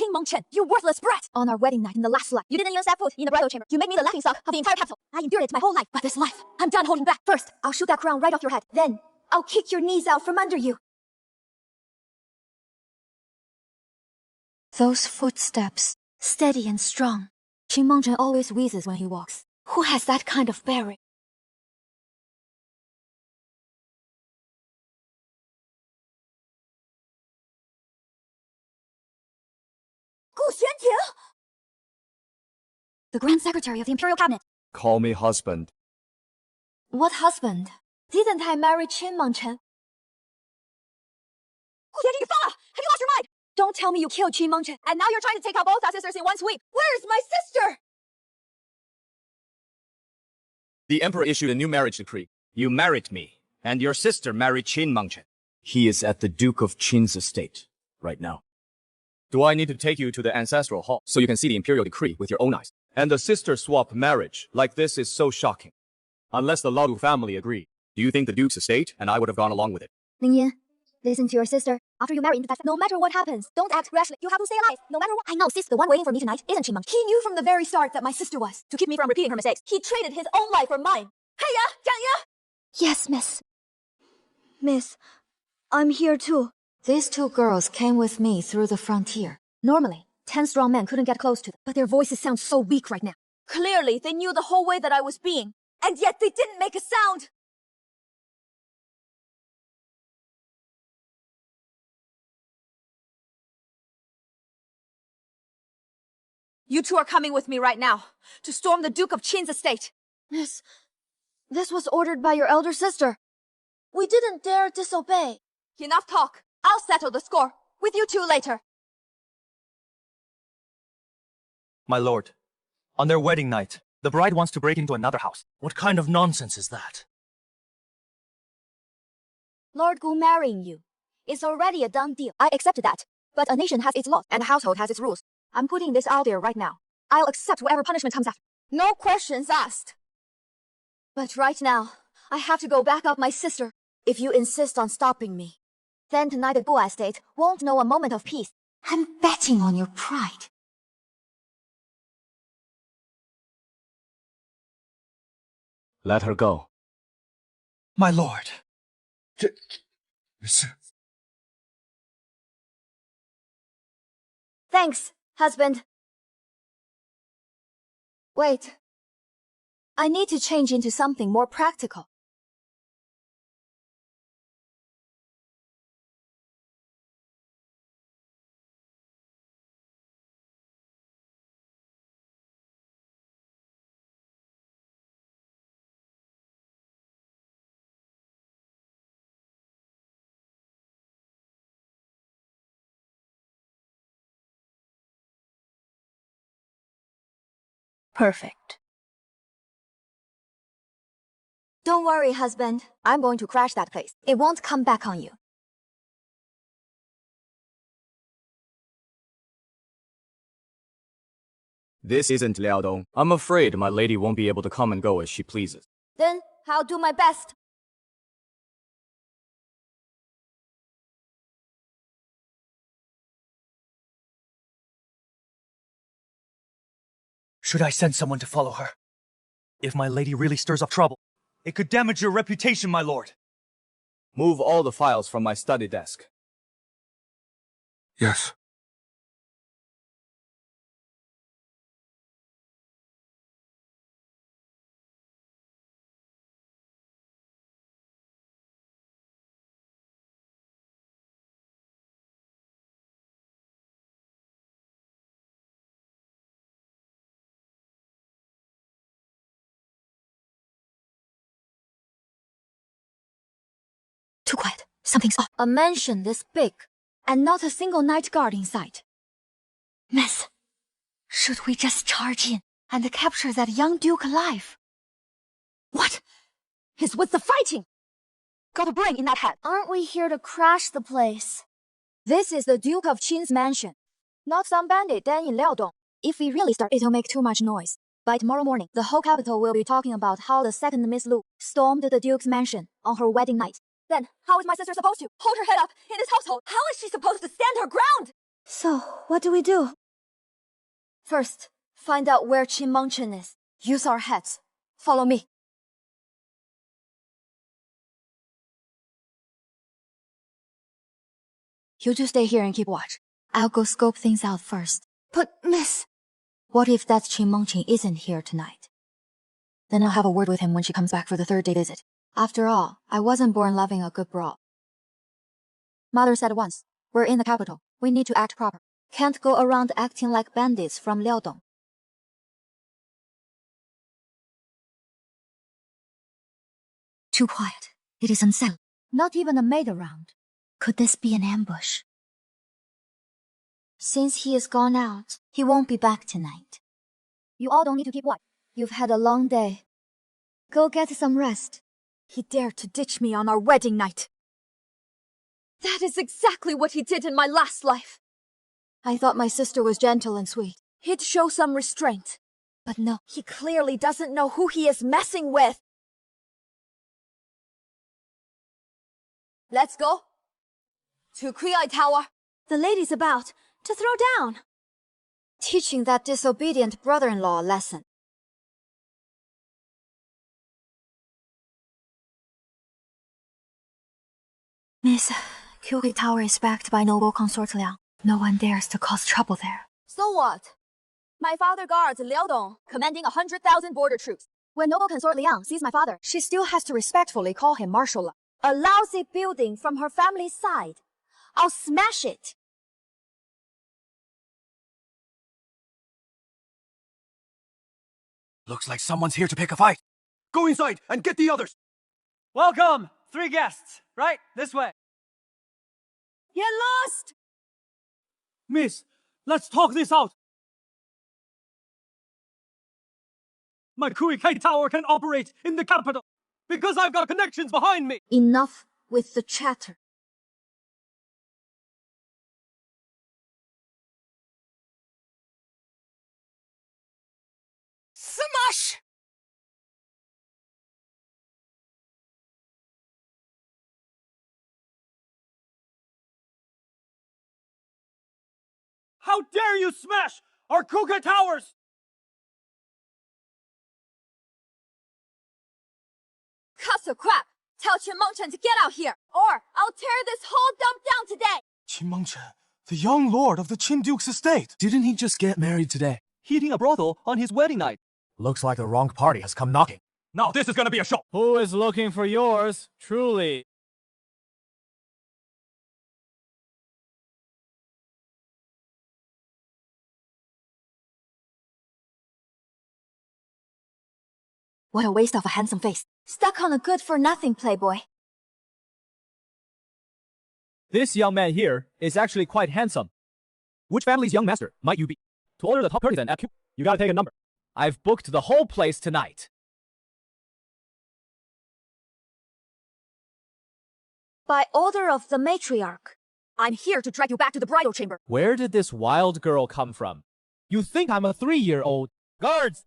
Qin Mengchen, you worthless brat! On our wedding night in the last flight, you didn't even step foot in the bridal chamber. You made me the laughingstock of the entire capsule. I endured it my whole life, but this life, I'm done holding back. First, I'll shoot that crown right off your head. Then, I'll kick your knees out from under you. Those footsteps, steady and strong. Qin Mengchen always wheezes when he walks. Who has that kind of bearing? Gu Xuanqing! The Grand Secretary of the Imperial Cabinet. Call me husband. What husband? Didn't I marry Qin Mengchen? Gu Xuanqing, you fella! Have you lost your mind? Don't tell me you killed Qin Mengchen, and now you're trying to take out both our sisters in one sweep. Where's my sister? The Emperor issued a new marriage decree. You married me, and your sister married Qin Mengchen. He is at the Duke of Qin's estate right now. Do I need to take you to the ancestral hall so you can see the imperial decree with your own eyes? And a sister swap marriage like this is so shocking. Unless the Lalu family agree. Do you think the Duke's estate and I would have gone along with it? Lingyan, listen to your sister. After you marry into that, no matter what happens, don't act rashly. You have to stay alive, no matter what. I know, sis, the one waiting for me tonight isn't Qin Mengchen. He knew from the very start that my sister was. To keep me from repeating her mistakes, he traded his own life for mine. Heya, Jiangya! Yes, miss. Miss, I'm here too. These two girls came with me through the frontier. Normally, 10 strong men couldn't get close to them, but their voices sound so weak right now. Clearly, they knew the whole way that I was being, and yet they didn't make a sound! You two are coming with me right now, to storm the Duke of Qin's estate. Miss, this was ordered by your elder sister. We didn't dare disobey. Enough talk. I'll settle the score with you two later. My lord, on their wedding night, the bride wants to break into another house. What kind of nonsense is that? Lord Gu marrying you. It's already a done deal. I accepted that. But a nation has its laws, and a household has its rules. I'm putting this out there right now. I'll accept whatever punishment comes after. No questions asked. But right now, I have to go back up my sister. If you insist on stopping me, then tonight the Gu estate won't know a moment of peace. I'm betting on your pride. Let her go. My lord. Thanks, husband. Wait. I need to change into something more practical. Perfect. Don't worry, husband. I'm going to crash that place. It won't come back on you. This isn't Liaodong. I'm afraid my lady won't be able to come and go as she pleases. Then I'll do my best. Should I send someone to follow her? If my lady really stirs up trouble, it could damage your reputation, my lord. Move all the files from my study desk. Yes. Too quiet. Something's off. A mansion this big, and not a single night guard inside. Miss, should we just charge in and capture that young duke alive? What? He's with the fighting! Got a brain in that head. Aren't we here to crash the place? This is the Duke of Qin's mansion, not some bandit den in Liaodong. If we really start, it'll make too much noise. By tomorrow morning, the whole capital will be talking about how the second Miss Lu stormed the Duke's mansion on her wedding night. Then, how is my sister supposed to hold her head up in this household? How is she supposed to stand her ground? So, what do we do? First, find out where Qin Mengchen is. Use our heads. Follow me. You two stay here and keep watch. I'll go scope things out first. But, miss... What if that Qin Mengchen isn't here tonight? Then I'll have a word with him when she comes back for the third-day visit. After all, I wasn't born loving a good brawl. Mother said once, we're in the capital. We need to act proper. Can't go around acting like bandits from Liaodong. Too quiet. It is unsettled. Not even a maid around. Could this be an ambush? Since he is gone out, he won't be back tonight. You all don't need to keep watch. You've had a long day. Go get some rest. He dared to ditch me on our wedding night. That is exactly what he did in my last life. I thought my sister was gentle and sweet. He'd show some restraint. But no, he clearly doesn't know who he is messing with. Let's go. To Kriai Tower. The lady's about to throw down. Teaching that disobedient brother-in-law a lesson. Miss, Kriai Tower is backed by noble consort Liang. No one dares to cause trouble there. So what? My father guards Liaodong, commanding 100,000 border troops. When noble consort Liang sees my father, she still has to respectfully call him marshal. A lousy building from her family's side. I'll smash it. Looks like someone's here to pick a fight. Go inside and get the others. Welcome! 3 guests, right? This way. Get lost! Miss, let's talk this out. My Kuikai Tower can operate in the capital because I've got connections behind me. Enough with the chatter. Smash! How dare you smash our Kukai Towers! Cut the crap! Tell Qin Mengchen to get out here, or I'll tear this whole dump down today! Qin Mengchen, the young lord of the Qin Duke's estate. Didn't he just get married today? Heating a brothel on his wedding night. Looks like the wrong party has come knocking. Now this is gonna be a show. Who is looking for yours, truly? What a waste of a handsome face. Stuck on a good-for-nothing playboy. This young man here is actually quite handsome. Which family's young master might you be? To order the top courtesan at Q, you gotta take a number. I've booked the whole place tonight. By order of the matriarch, I'm here to drag you back to the bridal chamber. Where did this wild girl come from? You think I'm a 3-year-old? Guards!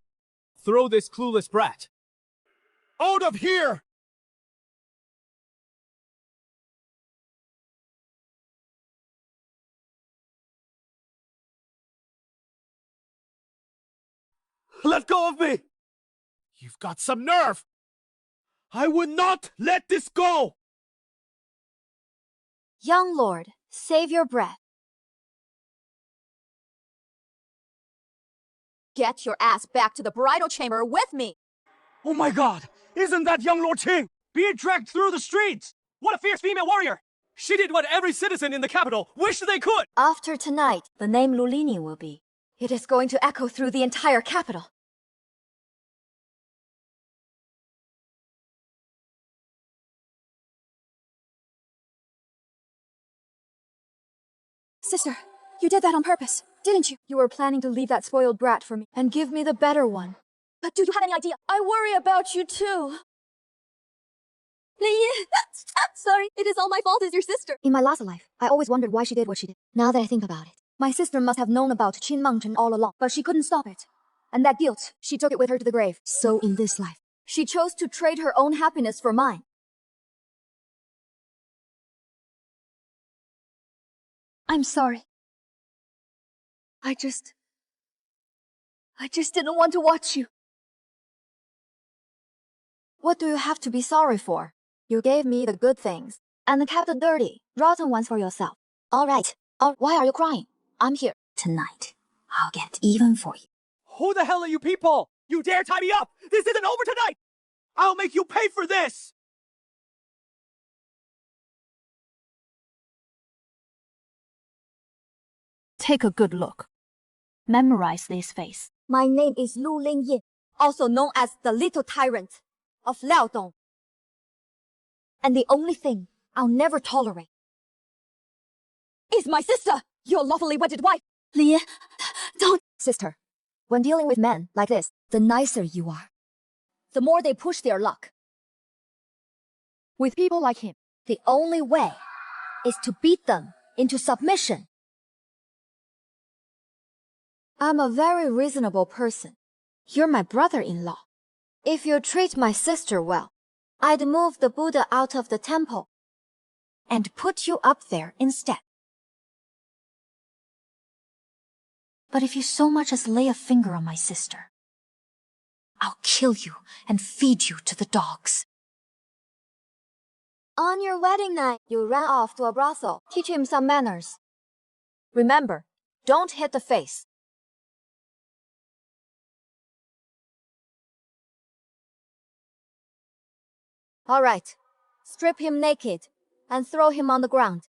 Throw this clueless brat. Out of here! Let go of me! You've got some nerve! I would not let this go! Young lord, save your breath. Get your ass back to the bridal chamber with me! Oh my god! Isn't that young Lord Qing being dragged through the streets? What a fierce female warrior! She did what every citizen in the capital wished they could! After tonight, the name Lulini will be. It is going to echo through the entire capital. Sister, you did that on purpose, didn't you? You were planning to leave that spoiled brat for me and give me the better one. But do you have any idea? I worry about you too. Liyin! Sorry, it is all my fault as your sister. In my last life, I always wondered why she did what she did. Now that I think about it, my sister must have known about Qin Mengchen all along, but she couldn't stop it. And that guilt, she took it with her to the grave. So in this life, she chose to trade her own happiness for mine. I'm sorry. I just didn't want to watch you. What do you have to be sorry for? You gave me the good things and kept the dirty, rotten ones for yourself. All right. Why are you crying? I'm here. Tonight, I'll get even for you. Who the hell are you people? You dare tie me up? This isn't over tonight! I'll make you pay for this! Take a good look. Memorize this face. My name is Lu Lingyin, also known as the Little Tyrant of Liaodong. And the only thing I'll never tolerate is my sister, your lawfully wedded wife. Li, don't. Sister, when dealing with men like this, the nicer you are, the more they push their luck. With people like him, the only way is to beat them into submission. I'm a very reasonable person. You're my brother-in-law. If you treat my sister well, I'd move the Buddha out of the temple and put you up there instead. But if you so much as lay a finger on my sister, I'll kill you and feed you to the dogs. On your wedding night, you ran off to a brothel. Teach him some manners. Remember, don't hit the face. All right, strip him naked and throw him on the ground.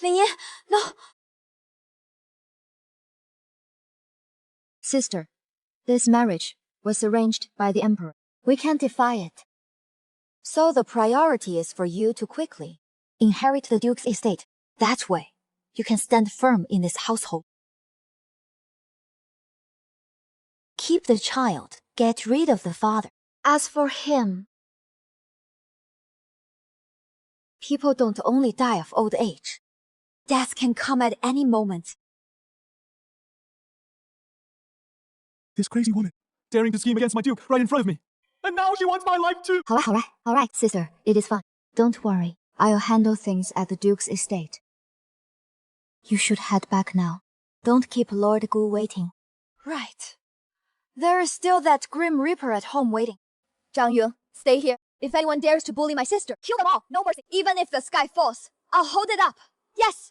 Lingyan, no! Sister, this marriage was arranged by the emperor. We can't defy it. So the priority is for you to quickly inherit the duke's estate. That way, you can stand firm in this household. Keep the child, get rid of the father. As for him, people don't only die of old age. Death can come at any moment. This crazy woman, daring to scheme against my duke right in front of me. And now she wants my life too! All right, sister, it is fine. Don't worry, I'll handle things at the duke's estate. You should head back now. Don't keep Lord Gu waiting. Right. There is still that Grim Reaper at home waiting. Zhang Yun, stay here. If anyone dares to bully my sister, kill them all, no mercy. Even if the sky falls, I'll hold it up. Yes!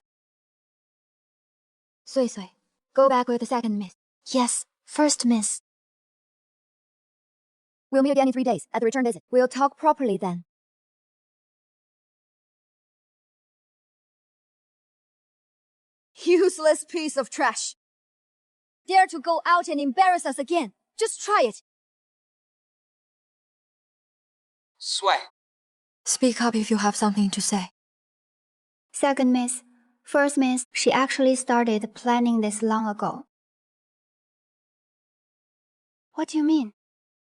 Sui Sui, go back with the second miss. Yes, first miss. We'll meet again in 3 days at the return visit. We'll talk properly then. Useless piece of trash. Dare to go out and embarrass us again. Just try it. Sui. Speak up if you have something to say. Second miss. First miss, she actually started planning this long ago. What do you mean?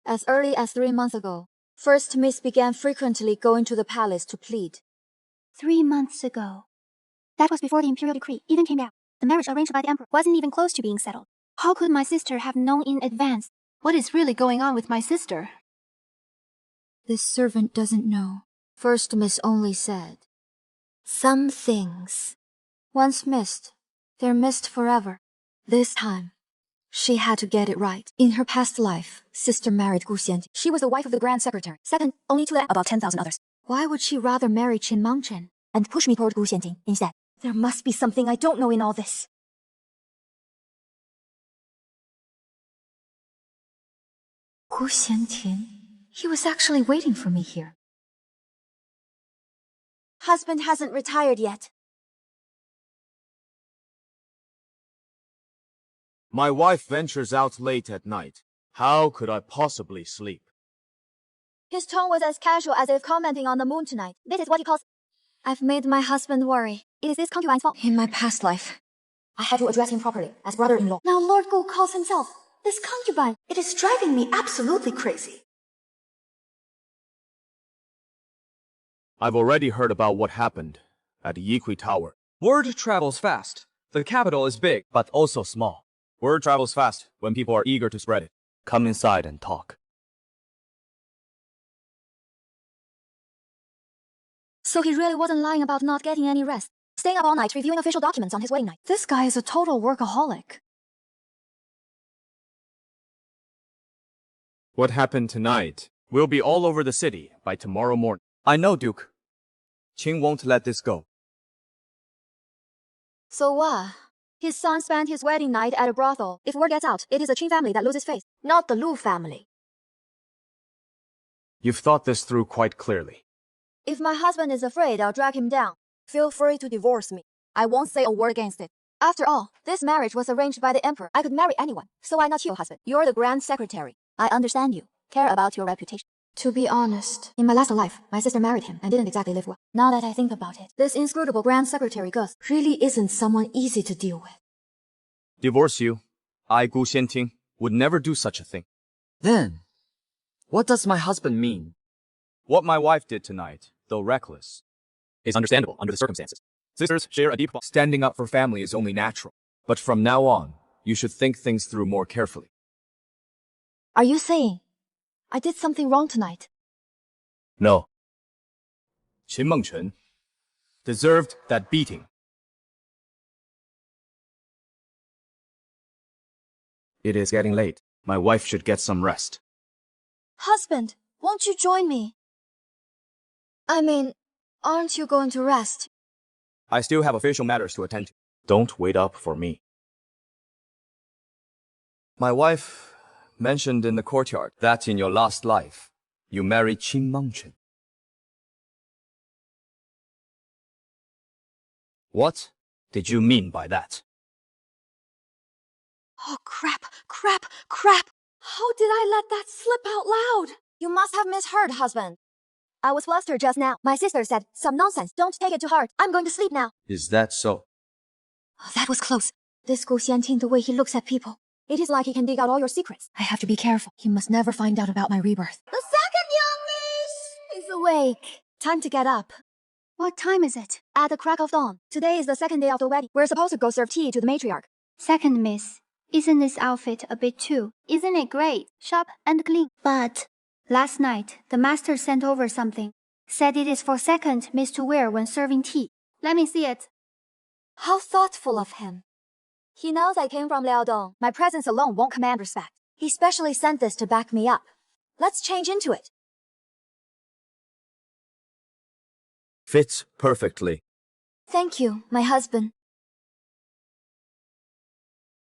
As early as 3 months ago, First Miss began frequently going to the palace to plead. 3 months ago. That was before the imperial decree even came out. The marriage arranged by the emperor wasn't even close to being settled. How could my sister have known in advance? What is really going on with my sister? This servant doesn't know. First Miss only said, some things, once missed, they're missed forever. This time, she had to get it right. In her past life, sister married Gu Xianting. She was the wife of the Grand Secretary. Second, only to about 10,000 others. Why would she rather marry Qin Mangchen and push me toward Gu Xianting instead? There must be something I don't know in all this. Gu Xianting, he was actually waiting for me here. Husband hasn't retired yet. My wife ventures out late at night. How could I possibly sleep? His tone was as casual as if commenting on the moon tonight. This is what he calls... I've made my husband worry. It is this concubine's fault. In my past life, I had to address him properly as brother-in-law. Now Lord Gu calls himself this concubine. It is driving me absolutely crazy. I've already heard about what happened at the Yiqui Tower. Word travels fast. The capital is big, but also small. Word travels fast when people are eager to spread it. Come inside and talk. So he really wasn't lying about not getting any rest. staying up all night reviewing official documents on his wedding night. This guy is a total workaholic. What happened tonight will be all over the city by tomorrow morning. I know, Duke. Qing won't let this go. So what? His son spent his wedding night at a brothel. If word gets out, it is the Qing family that loses face, not the Lu family. You've thought this through quite clearly. If my husband is afraid I'll drag him down, feel free to divorce me. I won't say a word against it. After all, this marriage was arranged by the emperor. I could marry anyone, so why not you, husband? You're the grand secretary. I understand you. Care about your reputation. To be honest, in my last life, my sister married him and didn't exactly live well. Now that I think about it, this inscrutable grand secretary Gus really isn't someone easy to deal with. Divorce you? I, Gu Xianting, would never do such a thing. Then, what does my husband mean? What my wife did tonight, though reckless, is understandable under the circumstances. Sisters share a deep bond. Standing up for family is only natural. But from now on, you should think things through more carefully. Are you saying I did something wrong tonight? No. Qin Mengchen deserved that beating. It is getting late. My wife should get some rest. Husband, won't you join me? I mean, aren't you going to rest? I still have official matters to attend to. Don't wait up for me. My wife mentioned in the courtyard that in your last life, you married Qin Mengchen. What did you mean by that? Oh, crap. How did I let that slip out loud? You must have misheard, husband. I was flustered just now. My sister said, some nonsense. Don't take it to heart. I'm going to sleep now. Is that so? Oh, that was close. This Gu Xianting, the way he looks at people. It is like he can dig out all your secrets. I have to be careful. He must never find out about my rebirth. The second young miss is awake. Time to get up. What time is it? At the crack of dawn. Today is the second day of the wedding. We're supposed to go serve tea to the matriarch. Second miss. Isn't this outfit a bit too? Isn't it great? Sharp and clean. But last night, the master sent over something. Said it is for second miss to wear when serving tea. Let me see it. How thoughtful of him. He knows I came from Liaodong. My presence alone won't command respect. He specially sent this to back me up. Let's change into it. Fits perfectly. Thank you, my husband.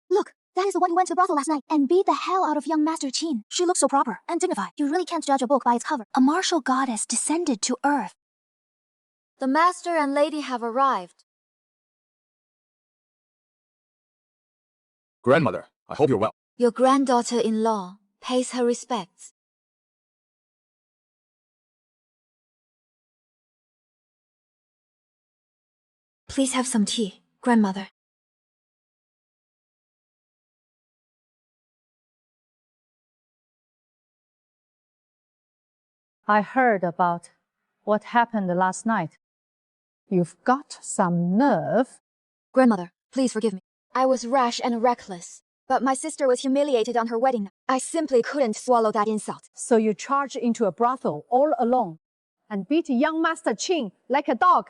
Look, that is the one who went to the brothel last night and beat the hell out of young Master Qin. She looks so proper and dignified. You really can't judge a book by its cover. A martial goddess descended to earth. The master and lady have arrived. Grandmother, I hope you're well. Your granddaughter-in-law pays her respects. Please have some tea, grandmother. I heard about what happened last night. You've got some nerve. Grandmother, please forgive me. I was rash and reckless, but my sister was humiliated on her wedding night. I simply couldn't swallow that insult. So you charged into a brothel all alone and beat young Master Qin like a dog.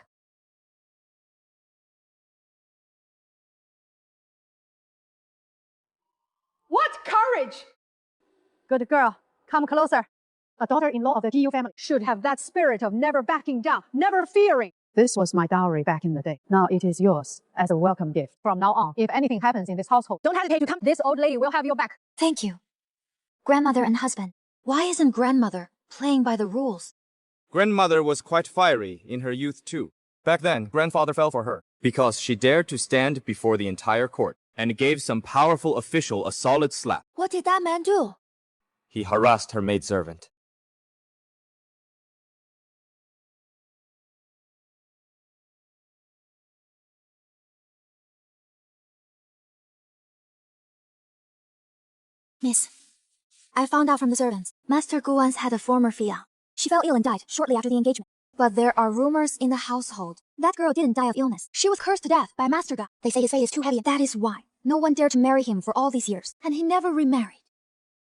What courage! Good girl, come closer. A daughter-in-law of the Gu family should have that spirit of never backing down, never fearing. This was my dowry back in the day. Now it is yours as a welcome gift. From now on, if anything happens in this household, don't hesitate to come. This old lady will have your back. Thank you. Grandmother and husband, why isn't grandmother playing by the rules? Grandmother was quite fiery in her youth too. Back then, grandfather fell for her because she dared to stand before the entire court and gave some powerful official a solid slap. What did that man do? He harassed her maidservant. Miss, I found out from the servants. Master Gu once had a former fiancée. She fell ill and died shortly after the engagement. But there are rumors in the household. That girl didn't die of illness. She was cursed to death by Master Gu. They say his fate is too heavy. That is why no one dared to marry him for all these years. And he never remarried.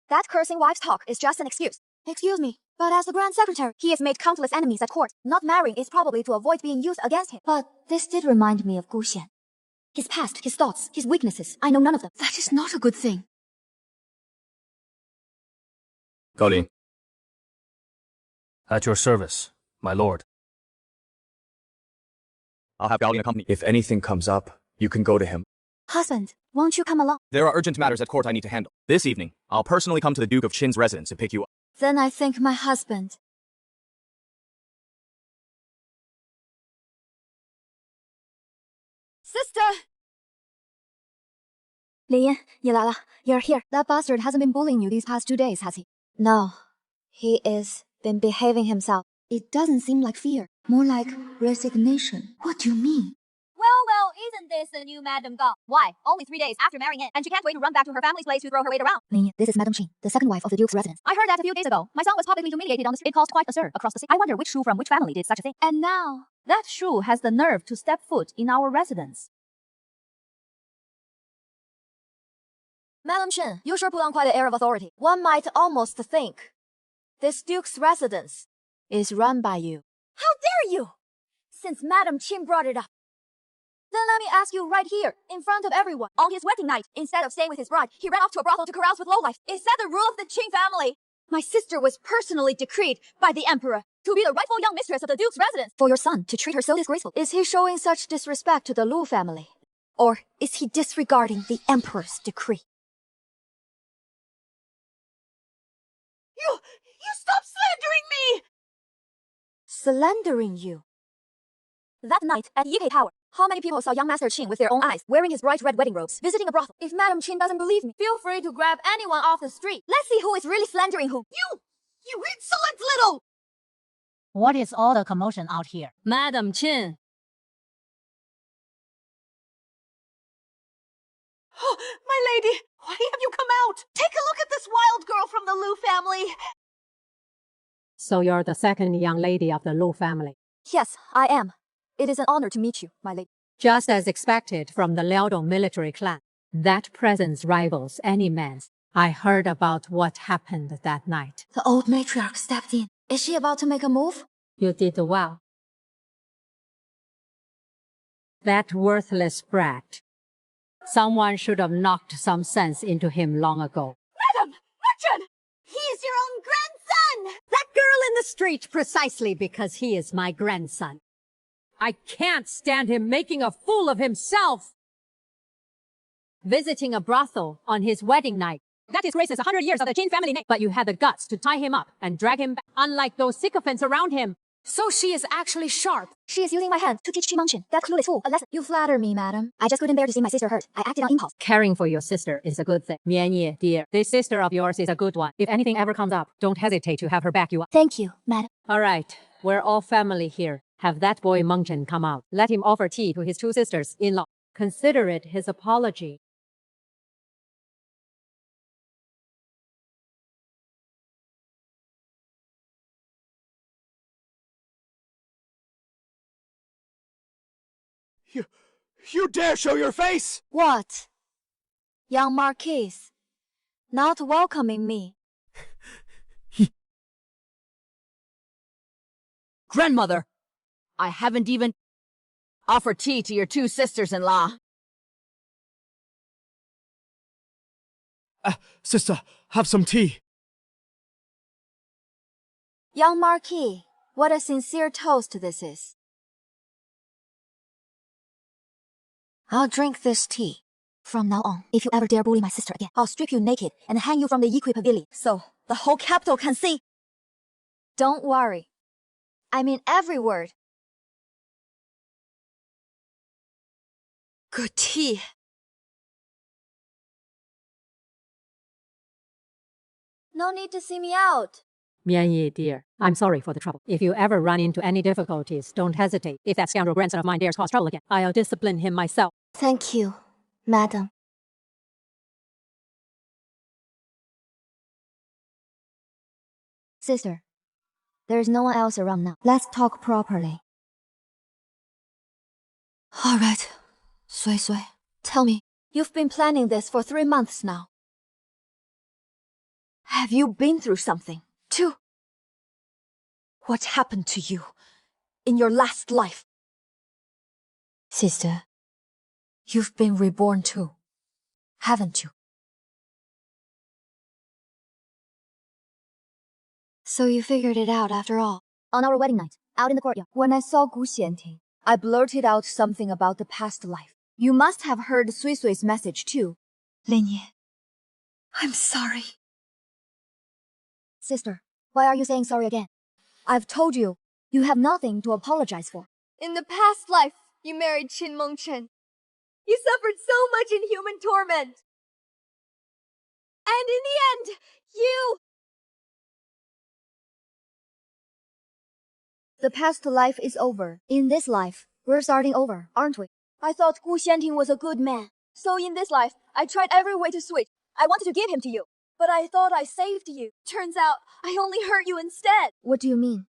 That cursing wives' talk is just an excuse. Excuse me, But as the Grand Secretary, he has made countless enemies at court. Not marrying is probably to avoid being used against him. But this did remind me of Gu Xian. His past, his thoughts, his weaknesses. I know none of them. That is not a good thing. Gao Lin. At your service, my lord. I'll have Gao Lin accompany. If anything comes up, you can go to him. Husband, won't you come along? There are urgent matters at court I need to handle. This evening, I'll personally come to the Duke of Qin's residence to pick you up. Then I think my husband. Sister! Li Yin, 你来了. You're here. That bastard hasn't been bullying you these past 2 days, has he? No. He is been behaving himself. It doesn't seem like fear. More like resignation. What do you mean? Well, isn't this the new Madame Gao? Why? Only 3 days after marrying in, and she can't wait to run back to her family's place to throw her weight around. Li Yin, this is Madame Qin, the second wife of the Duke's residence. I heard that a few days ago. My son was publicly humiliated on the street. It caused quite a stir across the city. I wonder which Shu from which family did such a thing. And now, That Shu has the nerve to step foot in our residence. Madame Qin, you sure put on quite an air of authority. One might almost think this Duke's residence is run by you. How dare you! Since Madame Qin brought it up. Then let me ask you right here, in front of everyone. On his wedding night, instead of staying with his bride, he ran off to a brothel to carouse with lowlife. Is that the rule of the Qin family? My sister was personally decreed by the emperor to be the rightful young mistress of the Duke's residence. For your son to treat her so disgraceful. Is he showing such disrespect to the Lu family? Or is he disregarding the emperor's decree? You stop slandering me! Slandering you? That night at Yike Tower, how many people saw young Master Qin with their own eyes, wearing his bright red wedding robes, visiting a brothel? If Madame Qin doesn't believe me, feel free to grab anyone off the street. Let's see who is really slandering whom. You insolent little! What is all the commotion out here? Madame Qin. Oh, my lady, why have you come out? Take a look at this wild girl from the Lu family. So you're the second young lady of the Lu family. Yes, I am. It is an honor to meet you, my lady. Just as expected from the Liaodong military clan. That presence rivals any man's. I heard about what happened that night. The old matriarch stepped in. Is she about to make a move? You did well. That worthless brat. Someone should have knocked some sense into him long ago. Madam! Merchant! He is your own grandson! That girl in the street precisely because he is my grandson. I can't stand him making a fool of himself. Visiting a brothel on his wedding night. That disgraces 100 years of the Qin family name. But you had the guts to tie him up and drag him back, unlike those sycophants around him. So she is actually sharp. She is using my hand to teach Qin Mengchen, that clueless fool, a lesson. You flatter me, madam. I just couldn't bear to see my sister hurt. I acted on impulse. Caring for your sister is a good thing. Mianye, dear, this sister of yours is a good one. If anything ever comes up, don't hesitate to have her back you up. Thank you, madam. All right, we're all family here. Have that boy Mengchen come out. Let him offer tea to his 2 sisters-in-law. Consider it his apology. You dare show your face? What? Young Marquise, not welcoming me. Grandmother, I haven't even offered tea to your 2 sisters-in-law. Sister, have some tea. Young Marquis, what a sincere toast this is. I'll drink this tea. From now on, if you ever dare bully my sister again, I'll strip you naked and hang you from the Yiqui Pavilion so the whole capital can see. Don't worry. I mean every word. Good tea. No need to see me out. Mianye, dear, I'm sorry for the trouble. If you ever run into any difficulties, don't hesitate. If that scoundrel grandson of mine dares cause trouble again, I'll discipline him myself. Thank you, madam. Sister, there's no one else around now. Let's talk properly. All right, Sui Sui, tell me, you've been planning this for 3 months now. Have you been through something, too? What happened to you in your last life? Sister, you've been reborn too, haven't you? So you figured it out after all. On our wedding night, out in the courtyard, when I saw Gu Xianting, I blurted out something about the past life. You must have heard Sui Sui's message too. Lin Yi, I'm sorry. Sister, why are you saying sorry again? I've told you, you have nothing to apologize for. In the past life, you married Qin Mengchen. You suffered so much inhuman torment. And in the end, you... The past life is over. In this life, we're starting over, aren't we? I thought Gu Xianting was a good man. So in this life, I tried every way to switch. I wanted to give him to you. But I thought I saved you. Turns out, I only hurt you instead. What do you mean?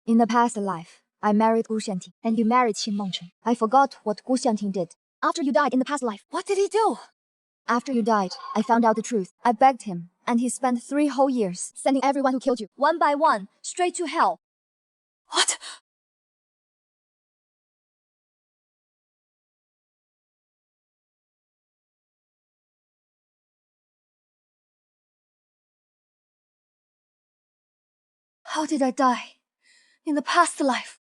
In the past life, I married Gu Xianting, and you married Qin Mengchen. I forgot what Gu Xianting did. After you died in the past life. What did he do? After you died, I found out the truth. I begged him, and he spent 3 whole years sending everyone who killed you, one by one, straight to hell. What? How did I die? In the past life.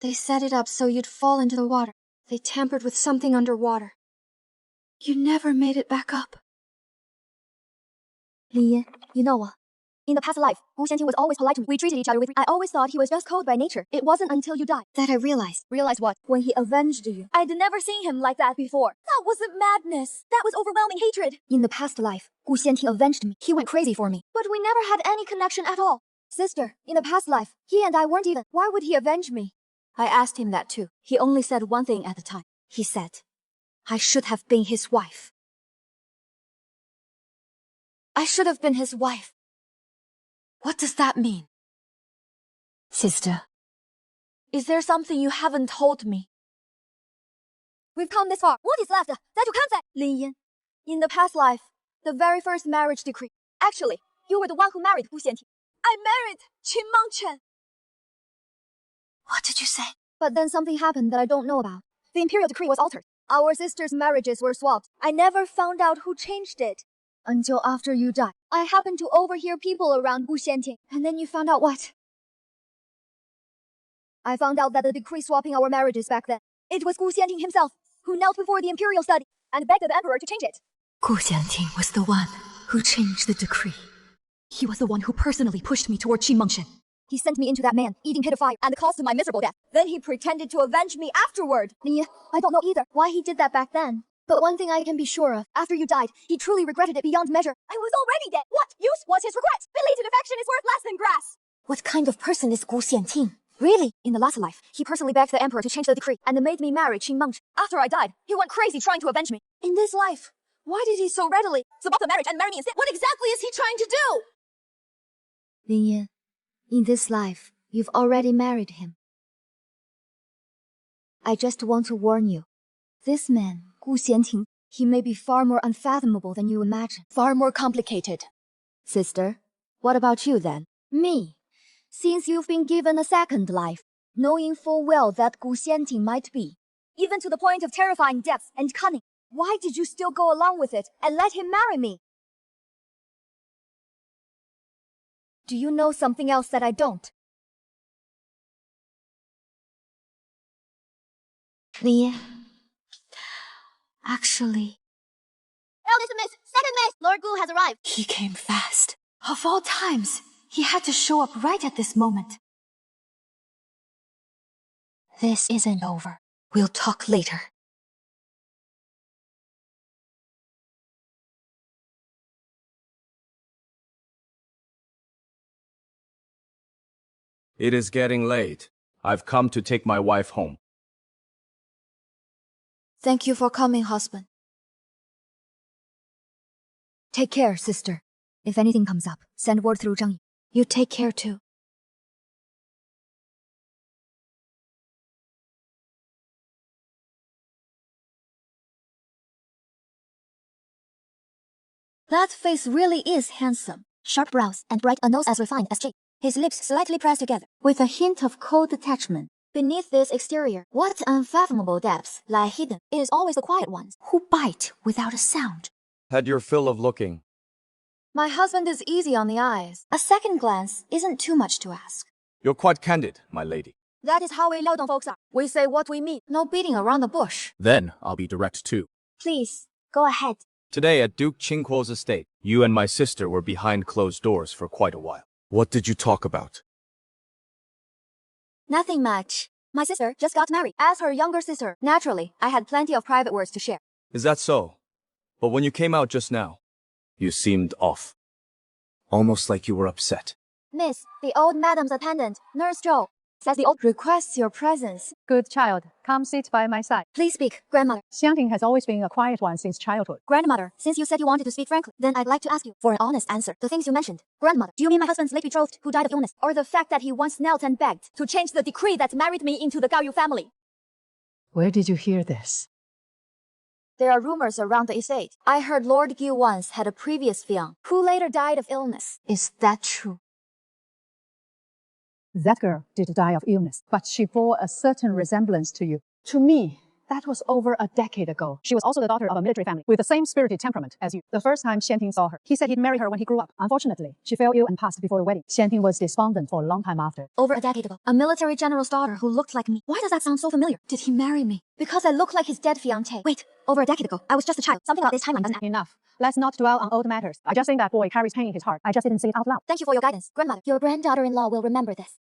They set it up so you'd fall into the water. They tampered with something underwater. You never made it back up. Li Yin, you know what? In the past life, Gu Xianting was always polite to me. We treated each other with... I always thought he was just cold by nature. It wasn't until you died that I realized. Realized what? When he avenged you. I'd never seen him like that before. That wasn't madness. That was overwhelming hatred. In the past life, Gu Xianting avenged me. He went crazy for me. But we never had any connection at all. Sister, in the past life, he and I weren't even. Why would he avenge me? I asked him that too. He only said one thing at a time. He said, I should have been his wife. I should have been his wife. What does that mean? Sister, is there something you haven't told me? We've come this far. What is left? That you can't say. Lin Yin, in the past life, the very first marriage decree. Actually, you were the one who married Gu Xianting. I married Qin Mengchen. What did you say? But then something happened that I don't know about. The imperial decree was altered. Our sisters' marriages were swapped. I never found out who changed it. Until after you died. I happened to overhear people around Gu Xianting. And then you found out what? I found out that the decree swapping our marriages back then, it was Gu Xianting himself who knelt before the imperial study and begged the emperor to change it. Gu Xianting was the one who changed the decree. He was the one who personally pushed me toward Qin Mengchen. He sent me into that man-eating pit of fire and caused my miserable death. Then he pretended to avenge me afterward. I don't know either why he did that back then. But one thing I can be sure of, after you died, he truly regretted it beyond measure. I was already dead. What use was his regret? Belated affection is worth less than grass. What kind of person is Gu Xianting? Really? In the last life, he personally begged the emperor to change the decree and made me marry Qin Mengchen. After I died, he went crazy trying to avenge me. In this life, why did he so readily stop the marriage and marry me instead? What exactly is he trying to do? Lin Yin, in this life, you've already married him. I just want to warn you. This man, Gu Xianting, he may be far more unfathomable than you imagine. Far more complicated. Sister, what about you then? Me. Since you've been given a second life, knowing full well that Gu Xianting might be, even to the point of terrifying depth and cunning, why did you still go along with it and let him marry me? Do you know something else that I don't? Li, actually... Eldest miss, second miss, Lord Gu has arrived. He came fast. Of all times, he had to show up right at this moment. This isn't over. We'll talk later. It is getting late. I've come to take my wife home. Thank you for coming, husband. Take care, sister. If anything comes up, send word through Zhang Yi. You take care too. That face really is handsome. Sharp brows and bright a nose as refined as jade. his lips slightly pressed together, with a hint of cold detachment. Beneath this exterior, what unfathomable depths lie hidden? It is always the quiet ones who bite without a sound. Had your fill of looking. My husband is easy on the eyes. A second glance isn't too much to ask. You're quite candid, my lady. That is how we Liaodong folks are. We say what we mean. No beating around the bush. Then I'll be direct too. Please, go ahead. Today at Duke Qingquo's estate, you and my sister were behind closed doors for quite a while. What did you talk about? Nothing much. My sister just got married. As her younger sister, naturally, I had plenty of private words to share. Is that so? But when you came out just now, you seemed off. Almost like you were upset. Miss, the old madam's attendant, Nurse Zhou, says the old requests your presence. Good child, come sit by my side. Please speak, grandmother. Xiangting has always been a quiet one since childhood. Grandmother, since you said you wanted to speak frankly, then I'd like to ask you for an honest answer. The things you mentioned. Grandmother, do you mean my husband's late betrothed who died of illness? Or the fact that he once knelt and begged to change the decree that married me into the Gaoyu family? Where did you hear this? There are rumors around the estate. I heard Lord Gu once had a previous fiancé who later died of illness. Is that true? That girl did die of illness, but she bore a certain resemblance to you. To me, that was over a decade ago. She was also the daughter of a military family with the same spirited temperament as you. The first time Xianting saw her, he said he'd marry her when he grew up. Unfortunately, she fell ill and passed before the wedding. Xianting was despondent for a long time after. Over a decade ago, a military general's daughter who looked like me. Why does that sound so familiar? Did he marry me? Because I look like his dead fiancé. Wait, over a decade ago, I was just a child. Something about this timeline doesn't add. Enough. Let's not dwell on old matters. I just think that boy carries pain in his heart. I just didn't say it out loud. Thank you for your guidance, grandmother. Your granddaughter-in-law will remember this.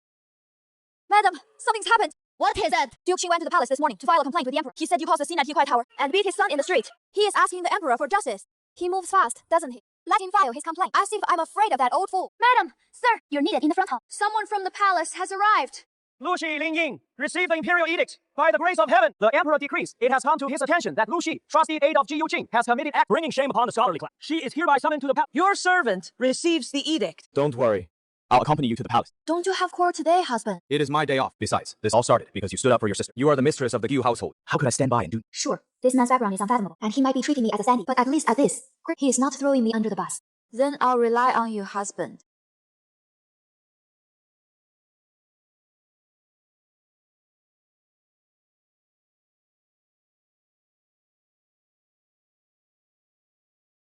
Madam, something's happened. What is it? Duke Qing went to the palace this morning to file a complaint with the emperor. He said you caused a scene at Yikai Tower and beat his son in the street. He is asking the emperor for justice. He moves fast, doesn't he? Let him file his complaint, as if I'm afraid of that old fool. Madam, sir, you're needed in the front hall. Someone from the palace has arrived. Lu Shi Lingying, receive the imperial edict. By the grace of heaven, the emperor decrees. It has come to his attention that Lu Shi, trustee aide of Ji Yuqing, has committed act bringing shame upon the scholarly class. She is hereby summoned to the palace. Your servant receives the edict. Don't worry. I'll accompany you to the palace. Don't you have court today, husband? It is my day off. Besides, this all started because you stood up for your sister. You are the mistress of the Gu household. How could I stand by and do? Sure, this man's background is unfathomable, and he might be treating me as a sandy, but at least at this, he is not throwing me under the bus. Then I'll rely on you, husband.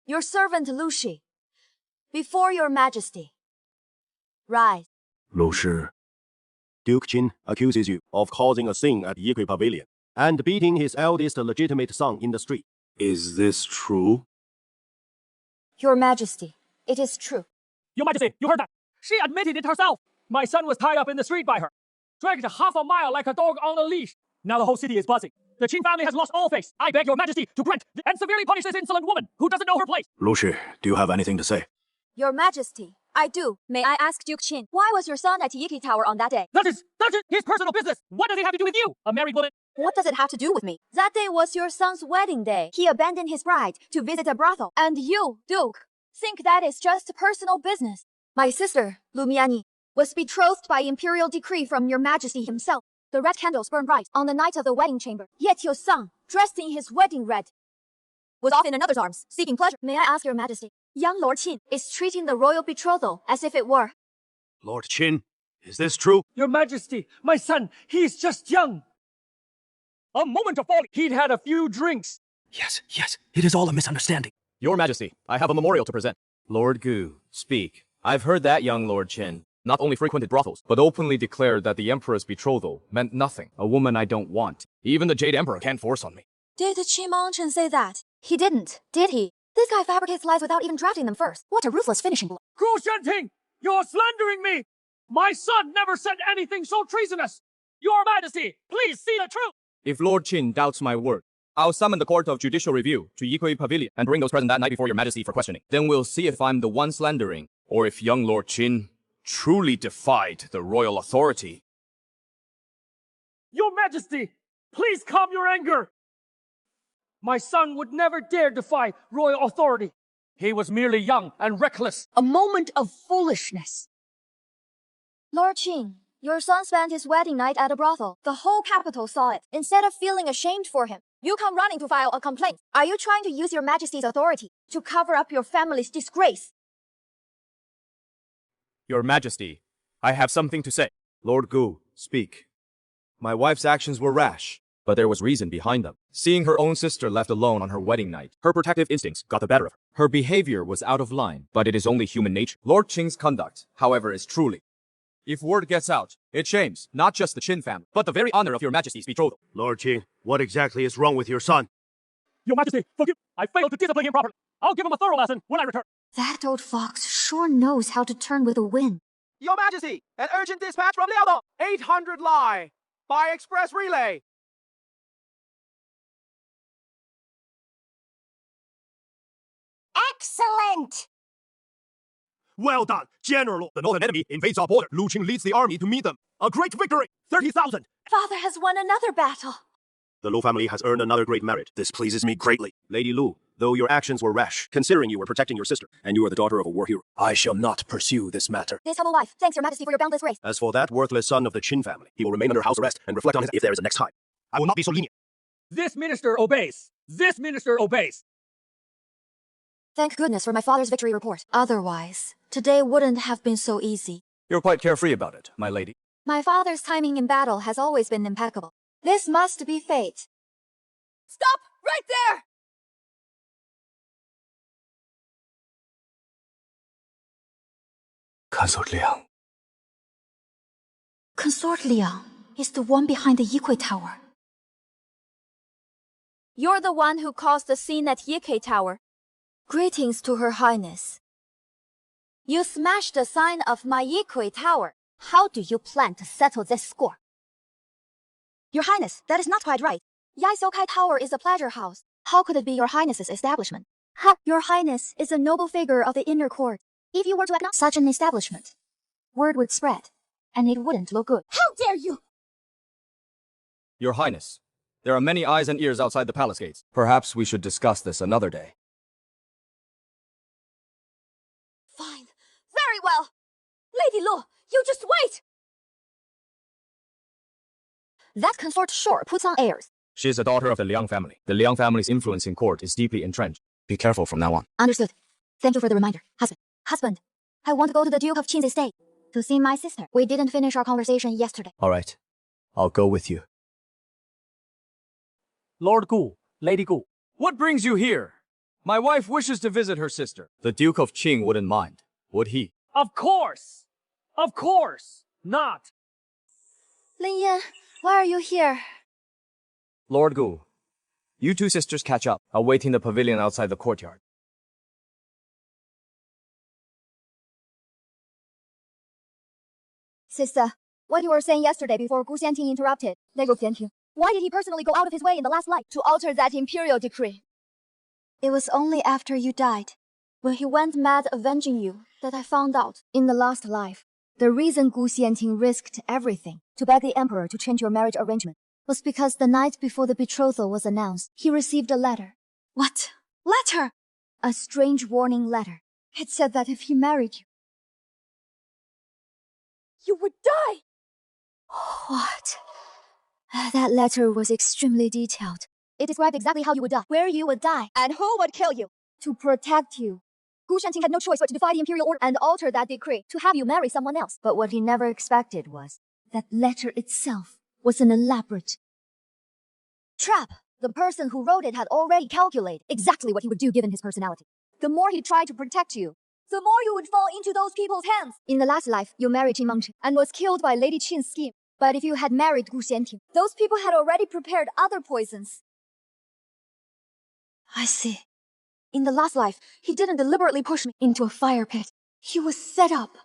Your servant Lu Shi, before your majesty. Rise. Lu Shi, Duke Qin accuses you of causing a scene at Yikui Pavilion and beating his eldest legitimate son in the street. Is this true? Your majesty, it is true. Your Majesty, you heard that? She admitted it herself. My son was tied up in the street by her, dragged half a mile like a dog on a leash. Now the whole city is buzzing. The Qin family has lost all faith. I beg your Majesty to grant and severely punish this insolent woman who doesn't know her place. Lu Shi, do you have anything to say? Your majesty, I do. May I ask Duke Qin, why was your son at Yiki Tower on that day? That is his personal business. What does it have to do with you, a married woman? What does it have to do with me? That day was your son's wedding day. He abandoned his bride to visit a brothel. And you, Duke, think that is just personal business. My sister, Lu Miani, was betrothed by imperial decree from your majesty himself. The red candles burned bright on the night of the wedding chamber. Yet your son, dressed in his wedding red, was off in another's arms, seeking pleasure. May I ask your majesty, young Lord Qin is treating the royal betrothal as if it were... Lord Qin, is this true? Your Majesty, my son, he's just young. A moment of folly. He'd had a few drinks. Yes, it is all a misunderstanding. Your Majesty, I have a memorial to present. Lord Gu, speak. I've heard that young Lord Qin not only frequented brothels, but openly declared that the Emperor's betrothal meant nothing. A woman I don't want. Even the Jade Emperor can't force on me. Did Qin Mangchen say that? He didn't, did he? This guy fabricates lies without even drafting them first. What a ruthless finishing blow. Cruel Shenting, you're slandering me! My son never said anything so treasonous! Your Majesty, please see the truth! If Lord Qin doubts my word, I'll summon the Court of Judicial Review to Yikui Pavilion and bring those present that night before your Majesty for questioning. Then we'll see if I'm the one slandering, or if young Lord Qin truly defied the royal authority. Your Majesty, please calm your anger! My son would never dare defy royal authority. He was merely young and reckless. A moment of foolishness. Lord Qin, your son spent his wedding night at a brothel. The whole capital saw it. Instead of feeling ashamed for him, you come running to file a complaint. Are you trying to use your Majesty's authority to cover up your family's disgrace? Your Majesty, I have something to say. Lord Gu, speak. My wife's actions were rash, but there was reason behind them. Seeing her own sister left alone on her wedding night, her protective instincts got the better of her. Her behavior was out of line, but it is only human nature. Lord Qing's conduct, however, is truly. If word gets out, it shames not just the Qin family, but the very honor of your Majesty's betrothal. Lord Qing, what exactly is wrong with your son? Your Majesty, forgive. I failed to discipline him properly. I'll give him a thorough lesson when I return. That old fox sure knows how to turn with the wind. Your Majesty, an urgent dispatch from Liaodong. 800 Lai by express relay. Excellent! Well done, General. The northern enemy invades our border. Lu Qing leads the army to meet them. A great victory! 30,000! Father has won another battle. The Lu family has earned another great merit. This pleases me greatly. Lady Lu, though your actions were rash, considering you were protecting your sister, and you are the daughter of a war hero, I shall not pursue this matter. This humble life, thanks your Majesty for your boundless grace. As for that worthless son of the Qin family, he will remain under house arrest and reflect on his if there is a next time. I will not be so lenient. This minister obeys. This minister obeys. Thank goodness for my father's victory report. Otherwise, today wouldn't have been so easy. You're quite carefree about it, my lady. My father's timing in battle has always been impeccable. This must be fate. Stop! Right there! Consort Liang. Consort Liang is the one behind the Yikui Tower. You're the one who caused the scene at Yikei Tower. Greetings to Her Highness. You smashed the sign of my Yikui Tower. How do you plan to settle this score? Your Highness, that is not quite right. Yaisokai Tower is a pleasure house. How could it be Your Highness's establishment? Ha! Your Highness is a noble figure of the inner court. If you were to acknowledge such an establishment, word would spread, and it wouldn't look good. How dare you! Your Highness, there are many eyes and ears outside the palace gates. Perhaps we should discuss this another day. Fine. Very well. Lady Lu, you just wait! That consort sure puts on airs. She is a daughter of the Liang family. The Liang family's influence in court is deeply entrenched. Be careful from now on. Understood. Thank you for the reminder. Husband, I want to go to the Duke of Qin's estate to see my sister. We didn't finish our conversation yesterday. All right. I'll go with you. Lord Gu, Lady Gu. What brings you here? My wife wishes to visit her sister. The Duke of Qing wouldn't mind, would he? Of course! Of course! Not! Lin Yan, why are you here? Lord Gu, you two sisters catch up. I'll wait in the pavilion outside the courtyard. Sister, what you were saying yesterday before Gu Xianting interrupted. Why did he personally go out of his way in the last life to alter that imperial decree? It was only after you died, when he went mad avenging you, that I found out. In the last life, the reason Gu Xianting risked everything to beg the emperor to change your marriage arrangement was because the night before the betrothal was announced, he received a letter. What? Letter? A strange warning letter. It said that if he married you, you would die! What? That letter was extremely detailed. It described exactly how you would die, where you would die, and who would kill you. To protect you, Gu Shanting had no choice but to defy the imperial order and alter that decree to have you marry someone else. But what he never expected was that letter itself was an elaborate trap. The person who wrote it had already calculated exactly what he would do given his personality. The more he tried to protect you, the more you would fall into those people's hands. In the last life, you married Qin Mengchen and was killed by Lady Qin's scheme. But if you had married Gu Xianting, those people had already prepared other poisons. I see. In the last life, he didn't deliberately push me into a fire pit. He was set up.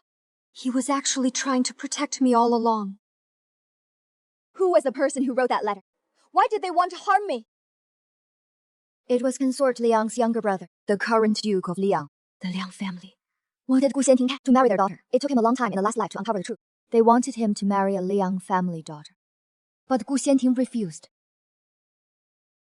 He was actually trying to protect me all along. Who was the person who wrote that letter? Why did they want to harm me? It was Consort Liang's younger brother, the current Duke of Liang. The Liang family wanted Gu Xianting to marry their daughter. It took him a long time in the last life to uncover the truth. They wanted him to marry a Liang family daughter. But Gu Xianting refused.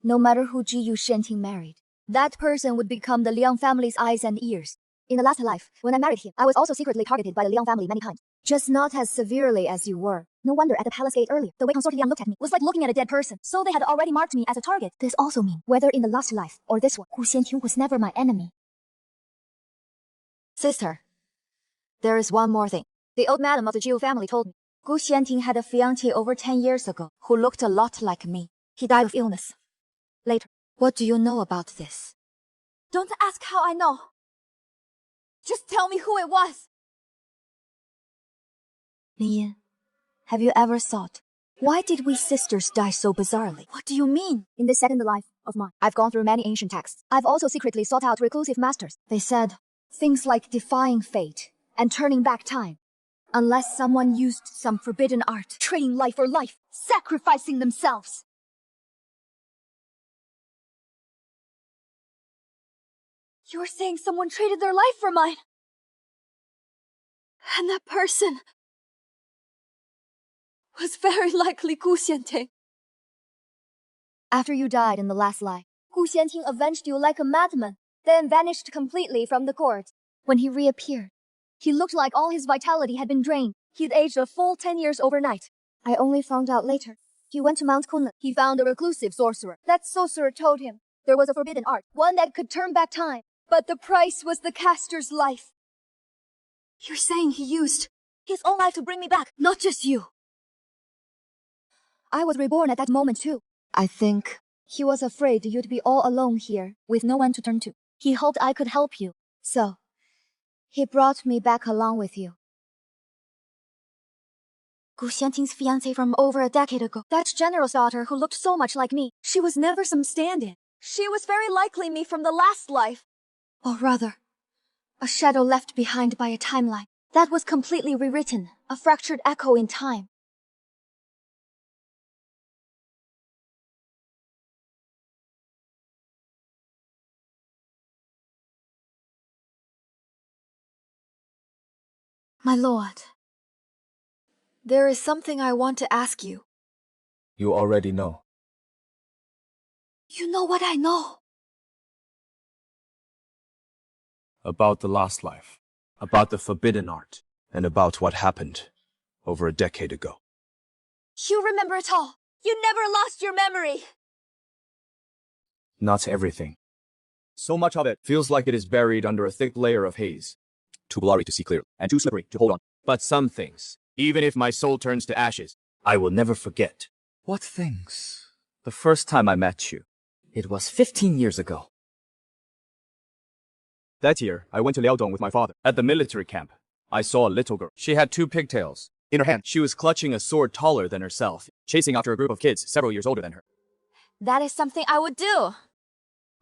No matter who Ji Yu Shenting married, that person would become the Liang family's eyes and ears. In the last life, when I married him, I was also secretly targeted by the Liang family many times. Just not as severely as you were. No wonder at the palace gate earlier, the way Consort Liang looked at me was like looking at a dead person. So they had already marked me as a target. This also means, whether in the last life or this one, Gu Xianting was never my enemy. Sister, there is one more thing. The old madam of the Jiu family told me. Gu Xianting had a fiancé over 10 years ago who looked a lot like me. He died of illness. Later. What do you know about this? Don't ask how I know. Just tell me who it was. Lin, have you ever thought, why did we sisters die so bizarrely? What do you mean? In this second life of mine, I've gone through many ancient texts. I've also secretly sought out reclusive masters. They said things like defying fate and turning back time. Unless someone used some forbidden art, trading life for life, sacrificing themselves. You're saying someone traded their life for mine? And that person was very likely Gu Xianting. After you died in the last lie, Gu Xianting avenged you like a madman, then vanished completely from the court. When he reappeared, he looked like all his vitality had been drained. He'd aged a full 10 years overnight. I only found out later. He went to Mount Kunlun. He found a reclusive sorcerer. That sorcerer told him there was a forbidden art, one that could turn back time. But the price was the caster's life. You're saying he used his own life to bring me back, not just you. I was reborn at that moment too. I think he was afraid you'd be all alone here, with no one to turn to. He hoped I could help you. So, he brought me back along with you. Gu Xianting's fiancé from over a decade ago. That general's daughter who looked so much like me. She was never some stand-in. She was very likely me from the last life. Or rather, a shadow left behind by a timeline that was completely rewritten, a fractured echo in time. My lord, there is something I want to ask you. You already know. You know what I know. About the last life, about the forbidden art, and about what happened over a decade ago. You remember it all. You never lost your memory. Not everything. So much of it feels like it is buried under a thick layer of haze. Too blurry to see clearly, and too slippery to hold on. But some things, even if my soul turns to ashes, I will never forget. What things? The first time I met you. It was 15 years ago. That year, I went to Liaodong with my father. At the military camp, I saw a little girl. She had 2 pigtails. In her hand, she was clutching a sword taller than herself, chasing after a group of kids several years older than her. That is something I would do.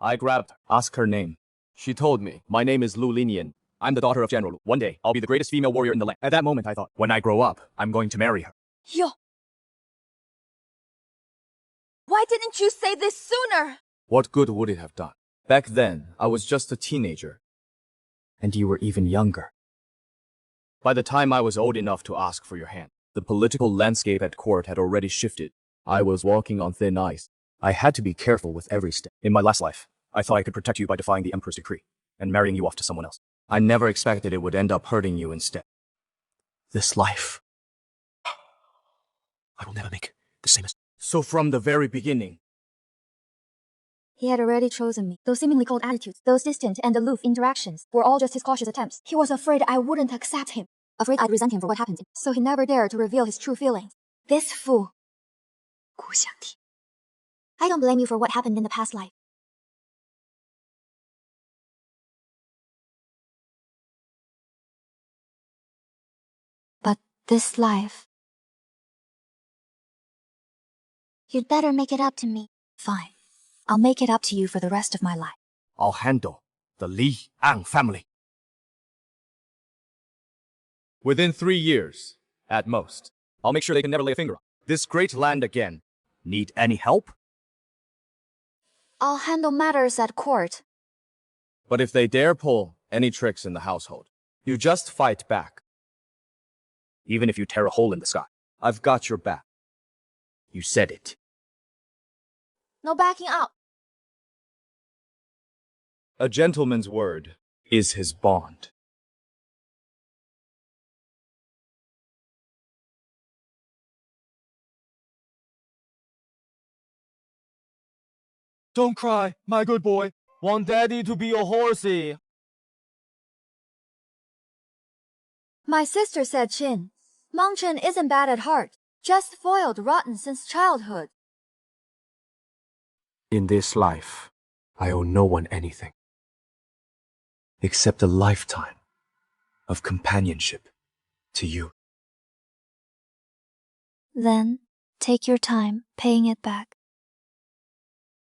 I grabbed her, asked her name. She told me, my name is Lu Linian. I'm the daughter of General Lu. One day, I'll be the greatest female warrior in the land. At that moment, I thought, when I grow up, I'm going to marry her. Yo. Why didn't you say this sooner? What good would it have done? Back then, I was just a teenager. And you were even younger. By the time I was old enough to ask for your hand, the political landscape at court had already shifted. I was walking on thin ice. I had to be careful with every step. In my last life, I thought I could protect you by defying the Emperor's decree and marrying you off to someone else. I never expected it would end up hurting you instead. This life, I will never make the same mistake. So from the very beginning, He had already chosen me. Those seemingly cold attitudes, those distant and aloof interactions, were all just his cautious attempts. He was afraid I wouldn't accept him, afraid I'd resent him for what happened, so he never dared to reveal his true feelings. This fool. Gu Xianting. I don't blame you for what happened in the past life. But this life... You'd better make it up to me. Fine. I'll make it up to you for the rest of my life. I'll handle the Li Ang family. Within 3 years, at most, I'll make sure they can never lay a finger on this great land again. Need any help? I'll handle matters at court. But if they dare pull any tricks in the household, you just fight back. Even if you tear a hole in the sky, I've got your back. You said it. No backing out. A gentleman's word is his bond. Don't cry, my good boy. Want daddy to be your horsey. My sister said Mangchen isn't bad at heart, just spoiled rotten since childhood. In this life, I owe no one anything. Except a lifetime of companionship to you. Then, take your time paying it back.